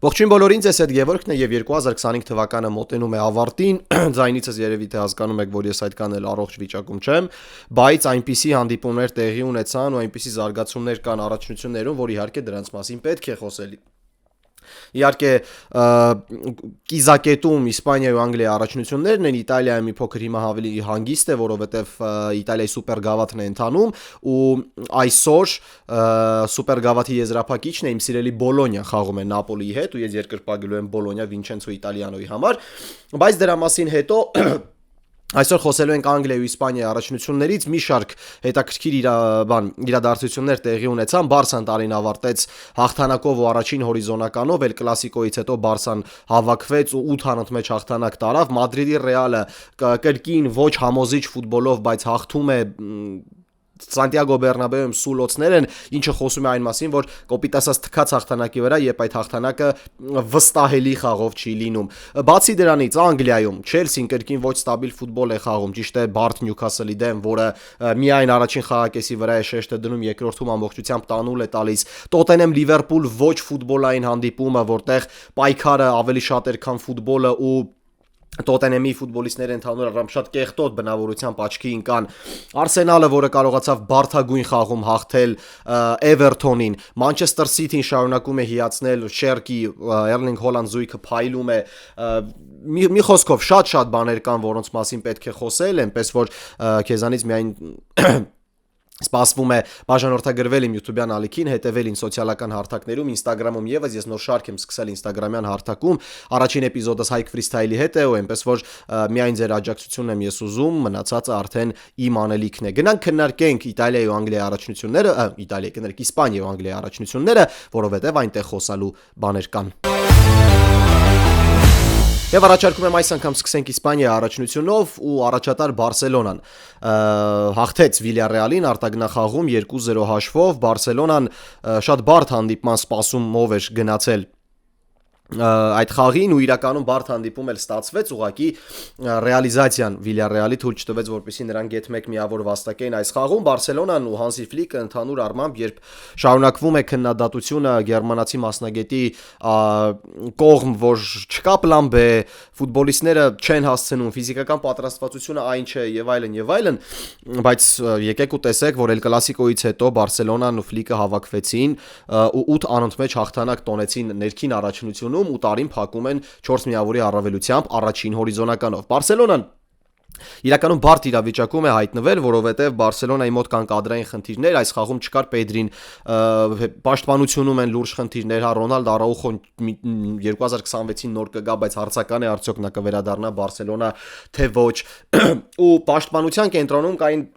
Ողջույն բոլորին, ձեզ հետ Գևորգն է եւ 2025 թվականը մոտենում է ավարտին, ձայնիցս երևի թե հասկանում եք, որ ես այդքան էլ առողջ վիճակում չեմ, բայց այնպիսի հանդիպումներ տեղի ունեցան ու այնպիսի զարգացումներ կան առաջնություններում, որ իհարկե դրանց մասին պետք է խոսել։ Իհարկե կիզակետում Իսպանիայի ու Անգլիայի առաջնություններն են, Իտալիայում մի փոքր հիմա ավելի հանգիստ է, որովհետև Իտալիայի սուպերգավաթն է ընթանում ու այսօր սուպերգավաթի եզրափակիչն է իմ սիրելի Բոլոնիա խաղում է Նապոլիի հետ ու ես երկրպագելու եմ Բոլոնիա Վինչենցո Իտալիանոյի համար, բայց դրա մասին հետո Այսօր խոսելու ենք Անգլիայի ու Իսպանիայի առաջնություններից, մի շարք հետաքրքիր իրադարձություններ տեղի ունեցան, Բարսան տարին ավարտեց հաղթանակով ու առաջին հորիզոնականով, էլ կլասիկոից հետո Բարսան հավաքվեց ու 8 անընդմեջ հաղթանակ տարավ, Մադրիդի Ռեալը կրկին ոչ համոզիչ ֆուտբոլով, բայց հաղթում է Սանտիագո Բեռնաբեում սուլոցներ են, ինչը խոսում է այն մասին, որ կոպիտ ասած թքած հաղթանակի վրա, երբ այդ հաղթանակը վստահելի խաղով չի լինում։ Բացի դրանից, Անգլիայում Չելսին կրկին ոչ ստաբիլ ֆուտբոլ է խաղում, ճիշտ է, Բարդ Նյուքասլի դեմ, որը միայն առաջին խաղակեսի վրա է շեշտը դնում, երկրորդում ամբողջությամբ տանուլ է տալիս։ Տոտենհեմ Լիվերպուլ ոչ ֆուտբոլային հանդիպումը, որտեղ պայքարը ավելի շատ էր, քան ֆուտբոլը ու Տոտենհեմի ֆուտբոլիստները ընդհանուր առմամբ շատ կեղտոտ բնավորությամբ աչքի ընկան։ Արսենալը, որը կարողացավ բարդագույն խաղում հաղթել Էվերթոնին, Մանչեսթեր Սիթին շարունակում է հիացնել, Շերկի Էրլինգ Հոլանդ զույգը փայլում է։ Մի խոսքով շատ բաներ կան, որոնց մասին պետք է խոսել, այնպես որ քեզանից միայն Սպասվում է բաժանորդագրվել իմ YouTube-յան ալիքին, հետևել ինձ սոցիալական հարթակներում, Instagram-ում եւս ես նոր շարք եմ սկսել Instagram-յան հարթակում։ Առաջին էպիզոդս Hike Freestyle-ի հետ է, ու այնպես որ միայն ձեր աջակցությունն եմ ես ուզում, մնացածը արդեն իմ անելիքն է։ Գնանք քննարկենք Իտալիայի ու Անգլիայի առաջնությունները, Իսպանիայի ու Անգլիայի առաջնությունները, որովհետեւ այնտեղ խոսալու բաներ կան։ Եվ առաջարկում եմ այս անգամ սկսենք Իսպանիայի առաջնությունով ու առաջատար Բարսելոնան հաղթեց Վիլյարեալին արտագնախաղում 2-0 հաշվով, Բարսելոնան շատ բարդ հանդիպման սպասումով էր գնացել այդ խաղին ու իրականում բարդ հանդիպում էլ ստացվեց, ուղղակի ռեալիզացիան Վիլյարեալի թույլ չտվեց, որպեսզի նրանք գեթ-1 միավոր վաստակեն այս խաղում։ Բարսելոնան ու Հանսի Ֆլիկը ընդհանուր առմամբ, երբ շարունակվում է քննադատությունը գերմանացի մասնագետի կողմ, որ չկա պլան B, ֆուտբոլիստները չեն հասցնում, ֆիզիկական պատրաստվածությունը այն չէ եւ այլն, բայց եկեք ու տեսեք, որ El Clásico-ից հետո Բարսելոնան ու Ֆլիկը հավաքվեցին ու 8 անընդմեջ հաղթանակ տոնեցին ներքին առաջնությունում ու տարին փակում են 4 միավորի առավելությամբ առաջին հորիզոնականով։ Բարսելոնան իրականում բարդ իրավիճակում է հայտնվել, որովհետև Բարսելոնայի մոտ կան կադրային խնդիրներ, այս խաղում չկար Պեդրին, պաշտպանությունում են լուրջ խնդիրներ, հա Ռոնալդ Արաուխոն 2026-ին նոր կգա, բայց հարցական է արդյոք նա կվերադառնա Բարսելոնա, թե ոչ, ու պաշտպանության կենտրոնում կային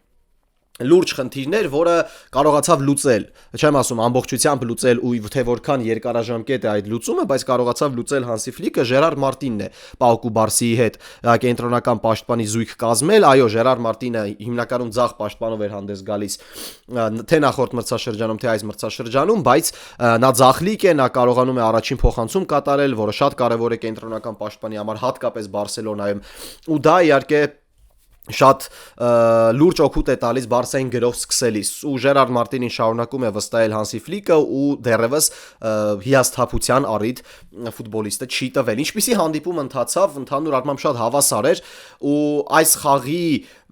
լուրջ խնդիրներ, որը կարողացավ լուծել, չեմ ասում ամբողջությամբ լուծել ու թե որքան երկարաժամկետ է այդ լուծումը, բայց կարողացավ լուծել Հանսի Ֆլիկը, Ժերար Մարտինն է Պաուկու Բարսիի հետ կենտրոնական պաշտպանի զույգ կազմել, այո, Ժերար Մարտինը հիմնականում ձախ պաշտպանով էր հանդես գալիս թե նախորդ մրցաշրջանում, թե այս մրցաշրջանում, բայց նա ձախլիկ է, նա կարողանում է առաջին փոխանցում կատարել, որը շատ կարևոր է կենտրոնական պաշտպանի համար, հատկապես Բարսելոնայում, ու դա իհարկե շատ լուրջ օգուտ է տալիս Բարսային գրով սկսելիս ու Ժերար Մարտինին շարունակում է վստահել Հանսի Ֆլիկը ու դեռևս հիասթափության առիթ ֆուտբոլիստը չի տվել։ Ինչպիսի հանդիպում ընթացավ, ընդհանուր առմամբ շատ հավասար էր ու այս խաղի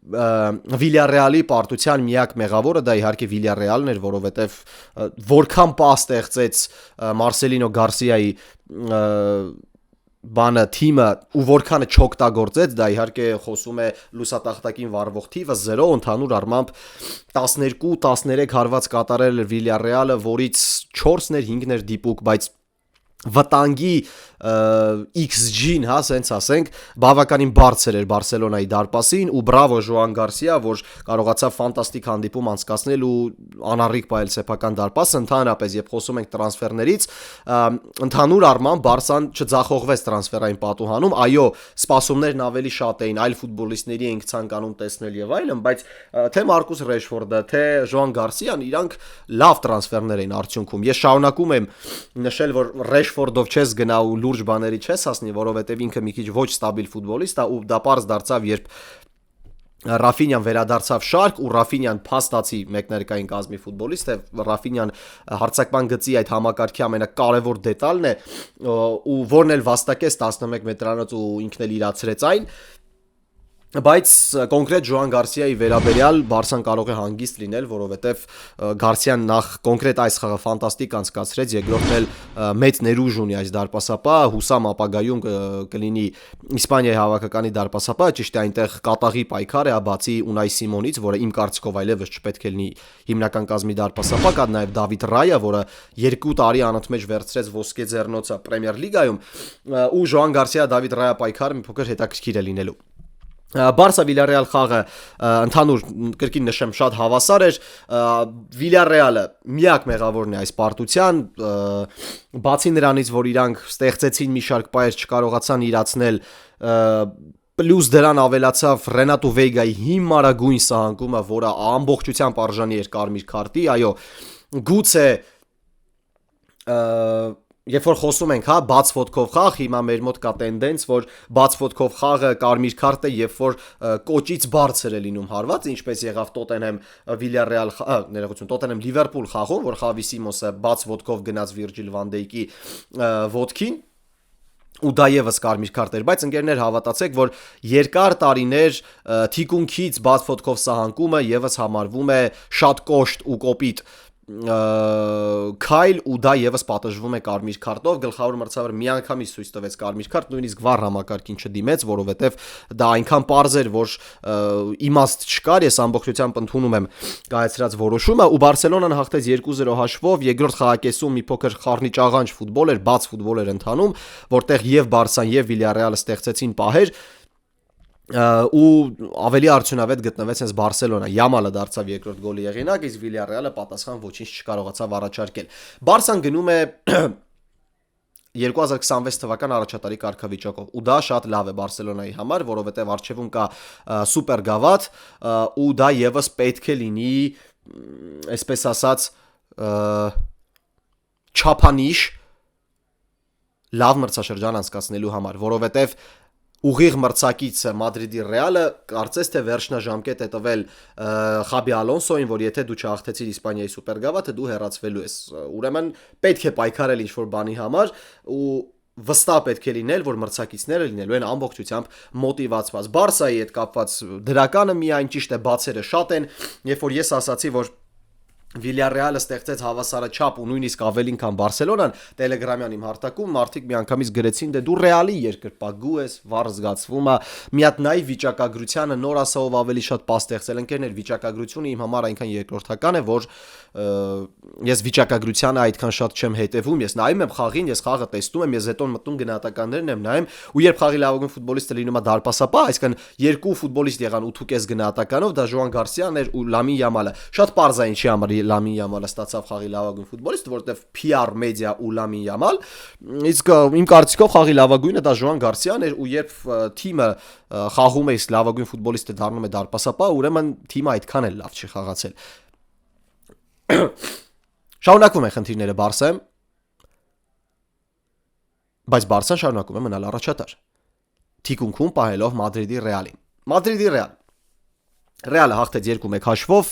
Վիլյարեալի պարտության միակ մեղավորը դա իհարկե Վիլյարեալն էր, որովհետև որքան պահ ստեղծեց Մարսելինո Գարսիայի բանը թիմը ու որքանը չօգտագործեց, դա իհարկե խոսում է լուսատախտակին վառվող թիվը 0, ընդհանուր առմամբ 12-13 հարված կատարել էր Վիլյարեալը, որից 4-ներ 5-ներ դիպուկ, բայց վտանգի XG-ն, հա, սենց ասենք, բավականին բարձր էր Բարսելոնայի դարպասին ու բրավո Ժոան Գարսիա, որ կարողացավ ֆանտաստիկ հանդիպում անցկացնել ու անառիկ պահել սեփական դարպասը, ընդհանրապես երբ խոսում ենք տրանսֆերներից, ընդհանուր առմամբ Բարսան չձախողվեց տրանսֆերային պատուհանում, այո, սպասումներն ավելի շատ էին, այլ ֆուտբոլիստների էինք ցանկանում տեսնել եւ այլն, բայց թե Մարկուս Ռեշֆորդը, թե Ժոան Գարսիան իրանք լավ տրանսֆերներ էին արդյունքում։ Ես շարունակում եմ նշել, որ Ռեշֆորդով չես գնա ու լուրջ բաների չես հասնի, որովհետև ինքը մի քիչ ոչ ստաբիլ ֆուտբոլիստ է ու դա պարզ դարձավ, երբ Ռաֆինյան վերադարձավ շարք ու Ռաֆինյան փաստացի մեկներկային կազմի ֆուտբոլիստ է, Ռաֆինյան հարցակման գծի այդ համակարգի ամենակարևոր դետալն է ու որն էլ վաստակեց 11 մետրանոց ու ինքն էլ իրացրեց այն, բայց կոնկրետ Ժոան Գարսիայի վերաբերյալ Բարսան կարող է հանգիստ լինել, որովհետև Գարսիան նախ կոնկրետ այս խաղը ֆանտաստիկ անցկացրեց, երկրորդն էլ մեծ ներուժ ունի այս դարպասապահ, հուսամ ապագայում կլինի Իսպանիայի հավաքականի դարպասապահ, ճիշտ է այնտեղ կատաղի պայքար է, բացի Ունայ Սիմոնից, որը իմ կարծիքով այլևս չպետք է լինի հիմնական կազմի դարպասապահ, կա նաև Դավիթ Ռայա, որը 2 տարի անընդմեջ վերցրեց ոսկե ձեռնոցը Պրեմիեր լիգայում, ու Ժոան Գարսիա Դավիթ Ռայա պայքարը մի փոքր հետաքրքիր է լինելու։ Բարսա Վիլարեալ խաղը ընդհանուր կրկին նշեմ շատ հավասար էր, Վիլարեալը միակ մեղավորն է այս պարտության, բացի նրանից, որ իրանք ստեղծեցին մի շարք պայեր չկարողացան իրացնել, պլյուս դրան ավելացավ Ռենատո Վեյգայի հիմարագույն սահանկումը, որը ամբողջությամբ արժանի էր կարմիր քարտի, այո, գուցե երբ որ խոսում ենք, բաց ոտքով խաղ, հիմա մեր մոտ կա տենդենց, որ բաց ոտքով խաղը կարմիր քարտ է, երբ որ կոճից բարձր է լինում հարված, ինչպես եղավ Տոտենհեմ Վիլարեալ, ներողություն, Տոտենհեմ Լիվերպուլ խաղում, որ Խավի Սիմոնսը բաց ոտքով գնաց Վիրջիլ վան Դեյկի ոտքին, ու դա եւս կարմիր քարտ էր, բայց ընկերներ հավատացեք, որ երկար տարիներ թիկունքից բաց ոտքով սահանկումը եւս համարվում է շատ կոշտ ու կոպիտ քայլ ու դա եւս պատժվում է կարմիր քարտով, գլխավոր մրցավար միանգամից ցույց տվեց կարմիր քարտ, նույնիսկ վառ համակարգին չդիմեց, որովհետեւ դա այնքան պարզ էր, որ իմաստ չկար, ես ամբողջությամբ ընդունում եմ կայացրած որոշումը ու Բարսելոնան հաղթեց 2-0 հաշվով, երկրորդ խաղակեսում մի փոքր խառնիճաղանջ ֆուտբոլ էր, բաց ֆուտբոլ էր ընթանում, որտեղ եւ Բարսան եւ Վիլարեալը ստեղծեցին պահեր ու ավելի արդյունավետ գտնվեց հենց Բարսելոնա, Յամալը դարձավ երկրորդ գոլի եղինակ, իսկ Վիլարեալը պատասխան ոչինչ չկարողացավ առաջարկել։ Բարսան գնում է 2026 թվական առաջատարի կարգավիճակով ու դա շատ լավ է Բարսելոնայի համար, որովհետև առջևում կա սուպեր գավաթ ու դա եւս պետք է լինի, այսպես ասած, չափանիշ լավ մրցաշրջան անցկացնելու համար, որովհետև ուղիղ մրցակիցը Մադրիդի Ռեալը կարծես թե վերջնաժամկետ է տվել Խաբի Ալոնսոին, որ եթե դու չհաղթեցիր Իսպանիայի սուպերգավաթը, դու հեռացվելու ես։ Ուրեմն պետք է պայքարել ինչ-որ բանի համար ու վստահ պետք է լինել, որ մրցակիցները լինելու են ամբողջությամբ մոտիվացված։ Բարսայի հետ կապված դրականը միայն ճիշտ է, բացերը շատ են, երբ որ ես ասացի, որ Վիլարեալը ստեղծեց հավասարաչափ ու նույնիսկ ավելին քան Բարսելոնան, Տելեգրամյան իմ հարթակում մարդիկ միանգամից գրեցին, դե դու Ռեալի երկրպագու ես, վառ զգացվում է, մի հատ նայ վիճակագրությանը նոր ասաով ավելի շատ պաս ստեղծել ընկերներ, վիճակագրությունը իմ համար այնքան երկրորդական է, որ ես վիճակագրությանը այդքան շատ չեմ հետևում, ես նայում եմ խաղին, ես խաղը տեսնում եմ, ես հետո մտնում գնահատականներն եմ նայում, ու երբ խաղի լավագույն ֆուտբոլիստը լինում է դարպասապահ, այսինքն երկու ֆուտբոլիստ եղան 8.5 գնահատականով, դա Ժոան Գարսիան էր ու Լամին Յամալը։ Շատ պարզ է ինչի համար Լամին Յամալը ստացավ խաղի լավագույն ֆուտբոլիստ, որովհետև PR մեդիա ու Լամին Յամալ, իսկ իմ կարծիքով խաղի լավագույնը դա Ժոան Գարսիան էր ու երբ թիմը խաղում է, իսկ լավագույն ֆուտբոլիստը դառնում է դարպասապահ, ուրեմն թիմը այդքան էլ լավ չի խաղացել։ Շարունակվում են խնդիրները Բարսայում, բայց Բարսան շարունակում է մնալ առաջատար։ Թիկունքում պահելով Մադրիդի Ռեալին։ Մադրիդի Ռեալ Ռեալը հաղթեց 2-1 հաշվով,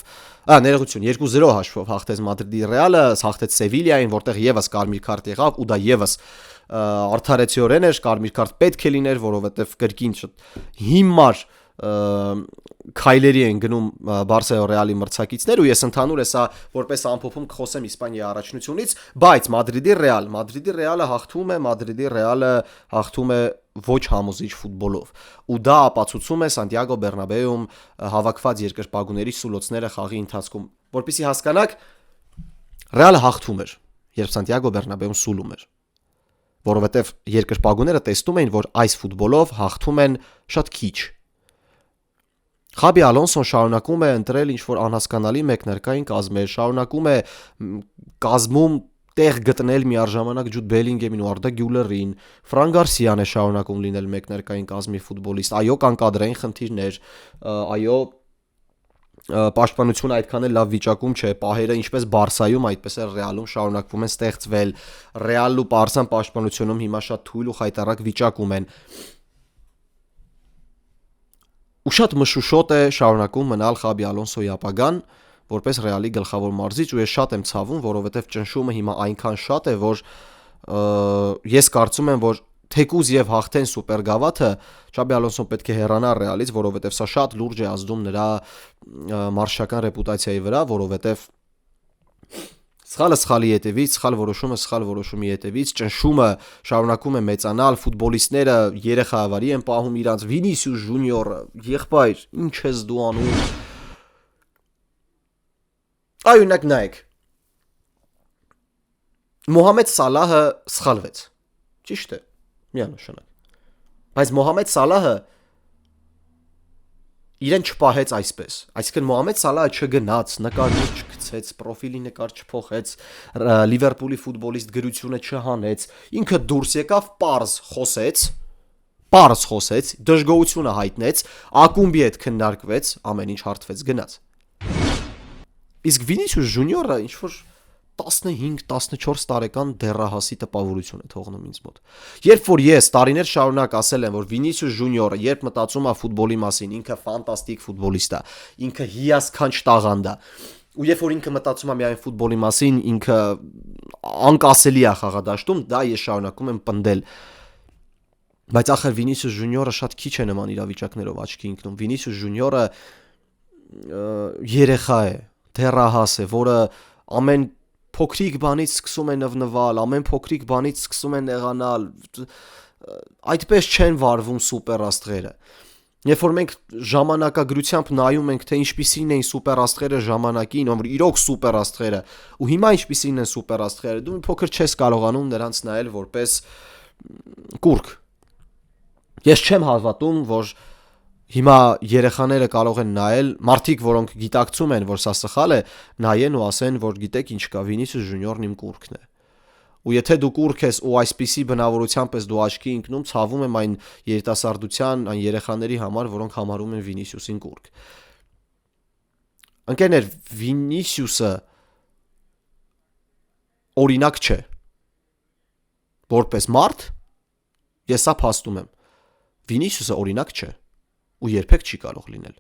ներողություն, 2-0 հաշվով հաղթեց Մադրիդի Ռեալը, հաղթեց Սևիլիային, որտեղ եւս կարմիր քարտ եղավ ու դա եւս արդարեցիորեն էր, կարմիր քարտ պետք է լիներ, որովհետեւ կրկին հիմար քայլերի են գնում Բարսայո Ռեալի մրցակիցներ ու ես ընդհանուր հեսա որպես ամփոփում կխոսեմ Իսպանիայի առաջնությունից, բայց Մադրիդի Ռեալը հաղթում է ոչ համոզիչ ֆուտբոլով ու դա ապացուցում է Սանտիագո Բեռնաբեում հավաքված երկրպագուների սուլոցները խաղի ընթացքում, որպեսզի հասկանաք Ռեալը հաղթում էր, երբ Սանտիագո Բեռնաբեում սուլում էր, որովհետև երկրպագուները տեսնում էին, որ այս ֆուտբոլով հաղթում են շատ քիչ։ Խաբի Ալոնսոն շարունակում է ընտրել ինչ-որ անհասկանալի մեկնարկային կազմեր, շարունակում է կազմում տեղ գտնել միառժամանակ Ջուդ Բելինգեմին ու Արդա Գյուլերին, Ֆրան Գարսիան է շարունակում լինել մեկնարկային կազմի ֆուտբոլիստ, այո կան կադրային խնդիրներ, այո պաշտպանությունը այդքան էլ լավ վիճակում չէ, պահերը ինչպես Բարսայում, այդպես էլ Ռեալում շարունակվում են ստեղծվել, Ռեալն ու Բարսան պաշտպանությունում հիմա շատ թույլ ու խայտառակ վիճակում են։ Ու շատ մշուշոտ է շարունակում մնալ Խաբի Ալոնսոյի ապագան որպես Ռեալի գլխավոր մարզիչ ու ես շատ եմ ցավում, որովհետև ճնշումը հիմա այնքան շատ է, որ ես կարծում եմ, որ թեկուզ եւ հաղթեն սուպերգավաթը Չաբի Ալոնսոն պետք է հեռանա Ռեալից, որովհետև սա շատ լուրջ է ազդում նրա մարշչական ռեպուտացիայի վրա, որովհետև սխալը սխալի հետևից, սխալ որոշումը սխալ որոշումի հետևից, ճնշումը շարունակում է մեծանալ, ֆուտբոլիստները երեխավարի են պահում իրանց Վինիսիուս Ժունիորը, եղբայր, ինչ ես դու անում։ Այունակ նայեք։ Մոհամեդ Սալահը սխալվեց։ Ճիշտ է, միանշանակ։ Բայց Մոհամեդ Սալահը իրեն չպահեց այսպես։ Այսինքն Մոհամեդ Սալահը չգնաց, նկարներ չգցեց, պրոֆիլի նկար չփոխեց, Լիվերպուլի ֆուտբոլիստ գրությունը չհանեց, ինքը դուրս եկավ, պարզ խոսեց, դժգոհությունը հայտնեց, ակումբի հետ քննարկվեց, ամեն ինչ հարթվեց, գնաց։ Իսկ Վինիսիուս Ժունիորը ինչ որ 15-14 տարեկան դեռահասի տպավորություն է թողնում ինձ մոտ։ Երբ որ ես տարիներ շարունակ ասել եմ, որ Վինիսիուս Ժունիորը երբ մտածում է ֆուտբոլի մասին, ինքը ֆանտաստիկ ֆուտբոլիստ է, ինքը հիասքանչ տաղանդ է, ու երբ որ ինքը մտածում է միայն ֆուտբոլի մասին, ինքը անկասելի է խաղադաշտում, դա ես շարունակում եմ պնդել։ Բայց ախր Վինիսիուս Ժունիորը շատ քիչ է նման իրավիճակներով աչքի ընկնում։ Վինիսիուս Ժունիորը երեխա է, դեռահաս է, որը ամեն փոքրիկ բանից սկսում է նվնվալ, ամեն փոքրիկ բանից սկսում է նեղանալ, այդպես չեն վարվում սուպերաստղերը։ Երբ որ մենք ժամանակագրությամբ նայում ենք, թե ինչպիսին էին սուպերաստղերը ժամանակին, իրոք սուպերաստղերը, ու հիմա ինչպիսին են սուպերաստղերը, դու մի փոքր չես կարողանում նրանց նայել որպես կուրկ։ Ես չեմ հավատում, որ հիմա երեխաները կարող են նայել, մարդիկ, որոնք գիտակցում են, որ սա սխալ է, նայեն ու ասեն, որ գիտեք ինչ կա, Վինիսիուս Ժունիորն իմ կուրկն է։ Ու եթե դու կուրկ ես ու այսպիսի բնավորությամբ ես դու աչքի ընկնում, ցավում եմ այն երիտասարդության, այն երեխաների համար, որոնք համարում են Վինիսիուսին կուրկ։ Ընկերներ, Վինիսիուսը օրինակ չէ։ Որպես մարդ, ես սա փաստում եմ։ Վինիսիուսը օրինակ չէ ու երբեք չի կարող լինել։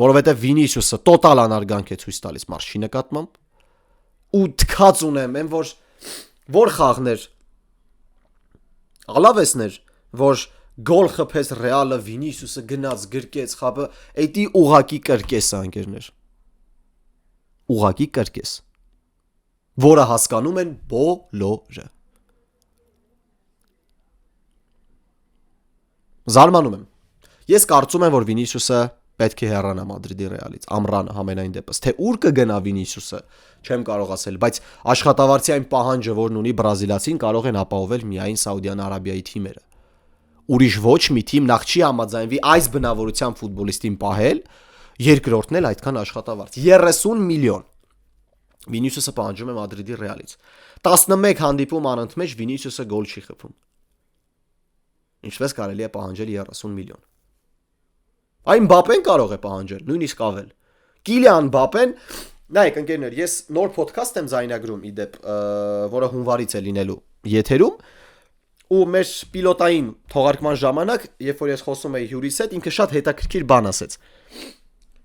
Որովհետև Վինիսիուսը տոտալ անարգանք է ցույց տալիս մարշի նկատմամբ ու թքած ունեմ, որ խաղներ Ալավեսներ, որ գոլ խփեց Ռեալը, Վինիսիուսը գնաց գրկեց խաբը, էդի ուղակի կրկես է անկերներ։ Ուղակի կրկես, որը հասկանում են բոլորը։ Զարմանում եմ։ Ես կարծում եմ, որ Վինիսիուսը պետք է հեռանա Մադրիդի Ռեալից, ամռանը համենայն դեպս։ Թե ուր կգնա Վինիսիուսը, չեմ կարող ասել, բայց աշխատավարձի այն պահանջը, որն ունի բրազիլացին, կարող են ապահովել միայն Սաուդյան Արաբիայի թիմերը։ Ուրիշ ոչ մի թիմ նախ չի համաձայնվի այս բնավորության ֆուտբոլիստին պահել, երկրորդն էլ այդքան աշխատավարձ։ 30 միլիոն։ Վինիսիուսը պահանջում է Մադրիդի Ռեալից։ 11 հանդիպում անընդմեջ Վինիսիուսը գոլ չի խփում։ Ինչպես կարելի է պահանջել 30 միլիոն։ Այն Մբապեն կարող է պահանջել, նույնիսկ ավել։ Կիլիան Մբապեն, նայեք ընկերներ, ես նոր ոդքասթ եմ ձայնագրում իդեպ, որը հունվարից է լինելու եթերում, ու մեր պիլոտային թողարկման ժամանակ, երբ որ ես խոսում էի հյուրիս հետ, ինքը շատ հետաքրքիր բան ասեց։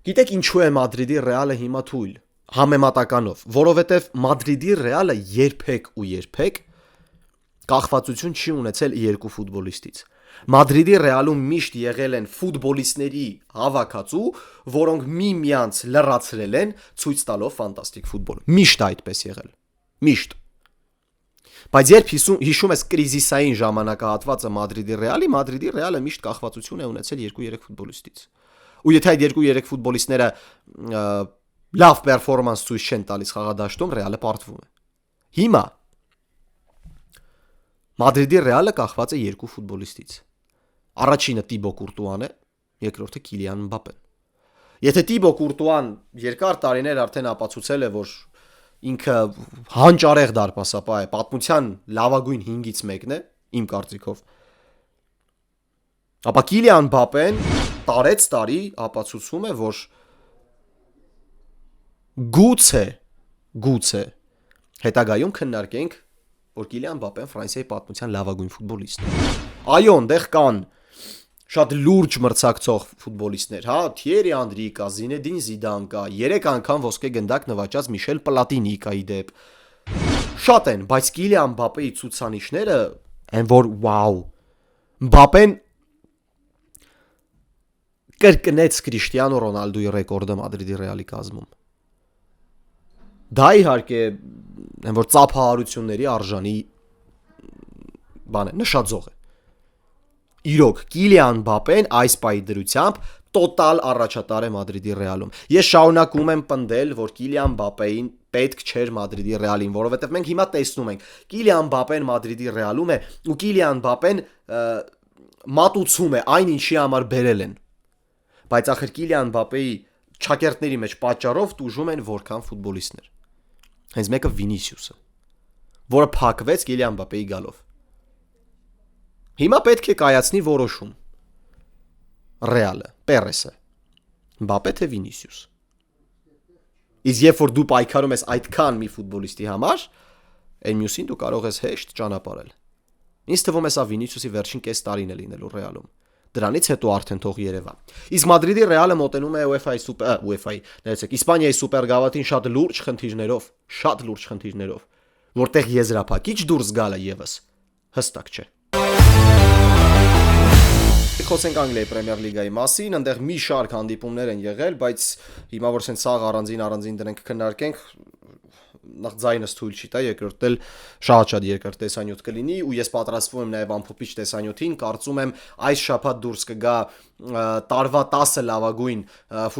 Գիտեք ինչու է Մադրիդի Ռեալը հիմա թույլ, համեմատականով, որովհետև Մադրիդի Ռեալը երբեք կախվածություն չի ունեցել երկու ֆուտբոլիստից։ Մադրիդի Ռեալում միշտ եղել են ֆուտբոլիստների հավաքածու, որոնք միմյանց լրացրել են, ցույց տալով ֆանտաստիկ ֆուտբոլ։ Միշտ այդպես եղել։ Միշտ։ Բայց երբ հիշում ես կրիզիսային ժամանակահատվածը Մադրիդի Ռեալը միշտ կախվածություն է ունեցել 2-3 ֆուտբոլիստից։ Ու եթե այդ 2-3 ֆուտբոլիստները լավ պերֆորմանս ցույց չեն տալիս խաղադաշտում, Ռեալը պարտվում է։ Հիմա Մադրիդի Ռեալը կախված է 2 ֆուտբոլիստից։ Առաջինը Տիբո Կուրտուան է, երկրորդը Կիլիան Մբապեն։ Եթե Տիբո Կուրտուան երկար տարիներ արդեն ապացուցել է, որ ինքը հանճարեղ դարպասապահ է, պատմության լավագույն 5-ից մեկն է, իմ կարծիքով, ապա Կիլիան Մբապեն տարի ապացուցում է, որ գուցե հետագայում քննարկենք, որ Կիլիան Մբապեն Ֆրանսիայի պատմության լավագույն ֆուտբոլիստն է։ Այո, այնտեղ կան շատ լուրջ մրցակցող ֆուտբոլիստներ, հա, Թիերի Անդրի կա, Զինեդին Զիդան կա, 3 անգամ ոսկե գնդակ նվաճած Միշել Պլատինի կա իդեպ։ Շատ են, բայց Կիլիան Մբապեի ցուցանիշները են որ վաու։ Մբապեն կրկնեց Քրիշտիանո Ռոնալդուի ռեկորդը Մադրիդի Ռեալի կազմում։ Դա իհարկե են որ ծափահարությունների արժանի բան է, նշաձող է։ Իրոք Կիլիան Մբապեն այս պայի դրությամբ տոտալ առաջատար է Մադրիդի Ռեալում։ Ես շարունակում եմ պնդել, որ Կիլիան Մբապեին պետք չէր Մադրիդի Ռեալին, որովհետև մենք հիմա տեսնում ենք Կիլիան Մբապեն Մադրիդի Ռեալում է ու Կիլիան Մբապեն մատուցում է այն ինչի համար բերել են։ Բայց ախր Կիլիան Մբապեի ճակերտների մեջ պատճառով տուժում են որքան ֆուտբոլիստներ։ Հենց մեկը Վինիսիուսը, որը փակվեց Կիլիան Մբապեի գալով։ Հիմա պետք է կայացնի որոշում։ Ռեալը, Պերեսը, Մբապե թե Վինիսիուս։ Իսկ երբ որ դու պայքարում ես այդքան մի ֆուտբոլիստի համար, այն մյուսին դու կարող ես հեշտ ճանապարհել։ Ինձ թվում է սա Վինիսիուսի վերջին կես տարին է լինելու Ռեալում։ Դրանից հետո արդեն թող երևա։ Իսկ Մադրիդի Ռեալը մոտենում է UEFA-ի, ներեցեք, Իսպանիայի սուպերգավաթին շատ լուրջ խնդիրներով, որտեղ եզրափակիչ դուրս գալը եւս հստակ չէ։ Խոսենք Անգլիայի Պրեմիեր լիգայի մասին, այնտեղ մի շարք հանդիպումներ են եղել, բայց հիմա որ սենց սաղ առանձին դրանք քննարկենք, նախ ձայնս թույլ չի տա, երկրորդ էլ շատ երկար տեսանյութ կլինի ու ես պատրաստվում եմ նաև ամփոփիչ տեսանյութին, կարծում եմ այս շաբաթ դուրս կգա տարվա 10 լավագույն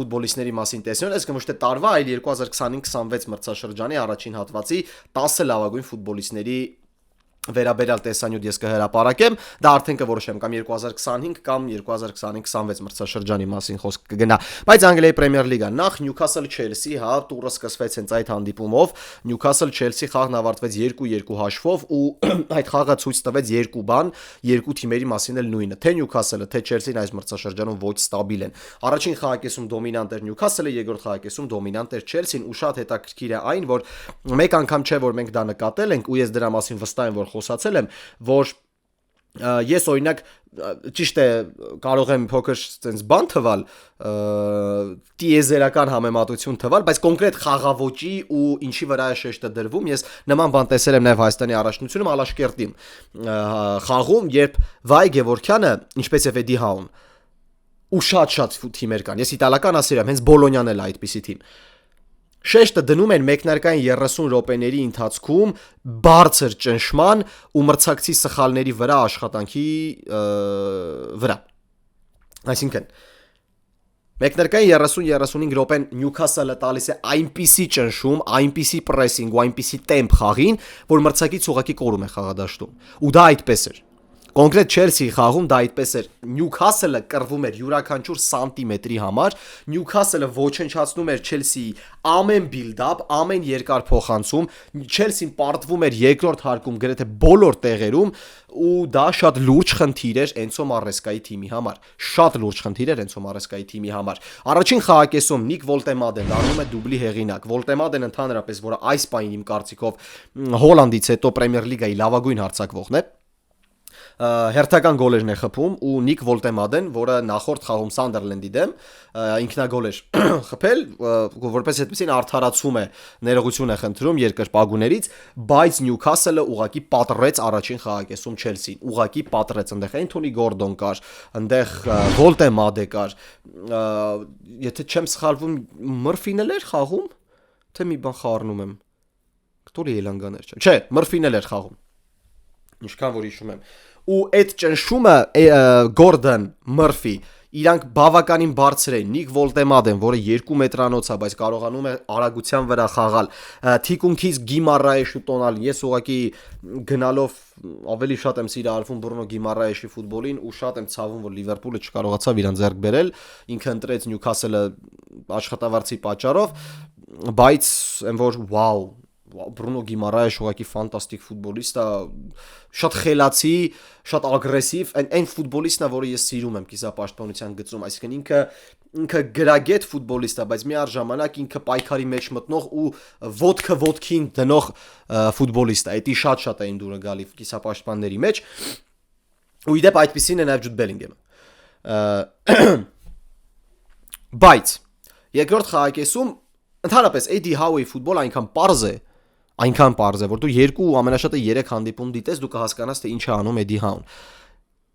ֆուտբոլիստների մասին տեսանյութ, այսինքն ոչ թե տարվա, այլ 2025-26 մրցաշրջանի առաջին հատվածի 10 լավագույն ֆուտբոլիստների վերաբերյալ տեսանյութ ես կհրապարակեմ, դա արդեն կորոշեմ կամ 2025 կամ 2025-26 մրցաշրջանի մասին խոսք կգնա, բայց Անգլիայի Պրեմիեր լիգա նախ Նյուքասլ Չելսի, հա, տուրը սկսվեց հենց այդ հանդիպումով, Նյուքասլ Չելսի խաղն ավարտվեց 2-2 հաշվով ու այդ խաղը ցույց տվեց երկու բան, երկու թիմերի մասին էլ նույնը, թե Նյուքասլը, թե Չելսին այս մրցաշրջանում ոչ ստաբիլ են։ Առաջին խաղակեսում դոմինանտ էր Նյուքասլը, երկրորդ խաղակեսում դոմինանտ էր Չելսին ու շատ հետաքրքիր է այն, որ մեկ անգամ չէ որ մենք դա նկատել ենք ու ես դրա մասին վստահ եմ որ խոսացել եմ, որ ես օրինակ ճիշտ է կարող եմ փոքր sense բան թվալ, տիեզերական համեմատություն թվալ, բայց կոնկրետ խաղավոճի ու ինչի վրա է շեշտը դրվում, ես նման բան տեսել եմ նաև Հայաստանի առաջնությունում Ալաշկերտին խաղում, երբ Վայ Գևորքյանը, ինչպես է Էդի Հաուն, ու շատ թիմեր կան, ես իտալական ասել եմ, հենց Բոլոնյան էլ է այդպիսի թիմ։ Շեշտը դնում են մեկնարկային 30 րոպեների ընթացքում բարձր ճնշման ու մրցակցի սխալների վրա աշխատանքի վրա։ Այսինքն մեկնարկային 30-35 րոպեն Նյուքասլը տալիս է այնպիսի ճնշում, այնպիսի պրեսինգ ու այնպիսի տեմպ խաղին, որ մրցակից ուղղակի կորում է խաղադաշտում։ Ու դա այդպես էր։ Կոնկրետ Չելսիի խաղում դա այդպես էր։ Նյուքասլը կռվում էր յուրաքանչյուր սանտիմետրի համար, Նյուքասլը ոչնչացնում էր Չելսիի ամեն բիլդափ, ամեն երկար փոխանցում, Չելսին պարտվում էր երկրորդ հարկում գրեթե բոլոր տեղերում ու դա շատ լուրջ խնդիր էր Էնցո Մարեսկայի թիմի համար։ Շատ լուրջ խնդիր էր Էնցո Մարեսկայի թիմի համար։ Առաջին խաղակեսում Նիկ Վոլտեմադեն դառնում է դուբլի հեղինակ։ Վոլտեմադեն ընդհանրապես, որը այս պահին իմ կարծիքով Հոլանդից հետո Պրեմիեր լիգայի լավագույն հարձակվողն է, հերթական գոլերն է խփում ու Նիկ Վոլտեմադեն, որը նախորդ խաղում Սանդերլենդի դեմ ինքնագոլ էր խփել, որպես այդպեսին արդարացում է, ներողություն է խնդրում երկրպագուներից, բայց Նյուքասլը ուղակի պատռեց առաջին խաղակեսում Չելսին, ուղակի պատռեց, այնտեղ Էնթոնի Գորդոն կար, այնտեղ Վոլտեմադե կար, եթե չեմ սխալվում, Մըրֆին էլ էր խաղում, թե մի բան խառնում եմ, Կտորի Էլանգաներ չէ, Մըրֆին էլ էր խաղում, ինչքան որ հիշում եմ։ Ու այդ ճնշումը Գորդոն, Մըրֆի, իրանք բավականին բարձր են, Նիկ Վոլտեմադեն, որը 2 մետրանոց է, բայց կարողանում է արագության վրա խաղալ, թիկունքից Գիմարայեշը տոնալ, ես ուղղակի գնալով ավելի շատ եմ սիրահարվում Բրունո Գիմարայեշի ֆուտբոլին ու շատ եմ ցավում, որ Լիվերպուլը չկարողացավ իրան ձեռք բերել, ինքը ընտրեց Նյուքասլը աշխատավարձի պատճառով, բայց այն որ վաու Բրունո Գիմարայեշ ուղղակի ֆանտաստիկ ֆուտբոլիստ է, շատ խելացի, շատ ագրեսիվ, այն ֆուտբոլիստն է, որը ես սիրում եմ կիսապաշտպանության գծում, այսինքն ինքը գրագետ ֆուտբոլիստ է, բայց միառժամանակ ինքը պայքարի մեջ մտնող ու ոտքը ոտքին դնող ֆուտբոլիստ է, դա շատ էին դուրը գալի կիսապաշտպանների մեջ, ու իդեպ այդպիսին է նաև Ջուդ Բելինգեմը, Բայց երկրորդ խաղակեսում ընդհանրապես Էդի Հաուի ֆուտբոլը այնքան պարզ է, որ դու երկու ամենաշատը 3 հանդիպում դիտես, դու կհասկանաս, թե ինչ է անում Էդի Հաուն։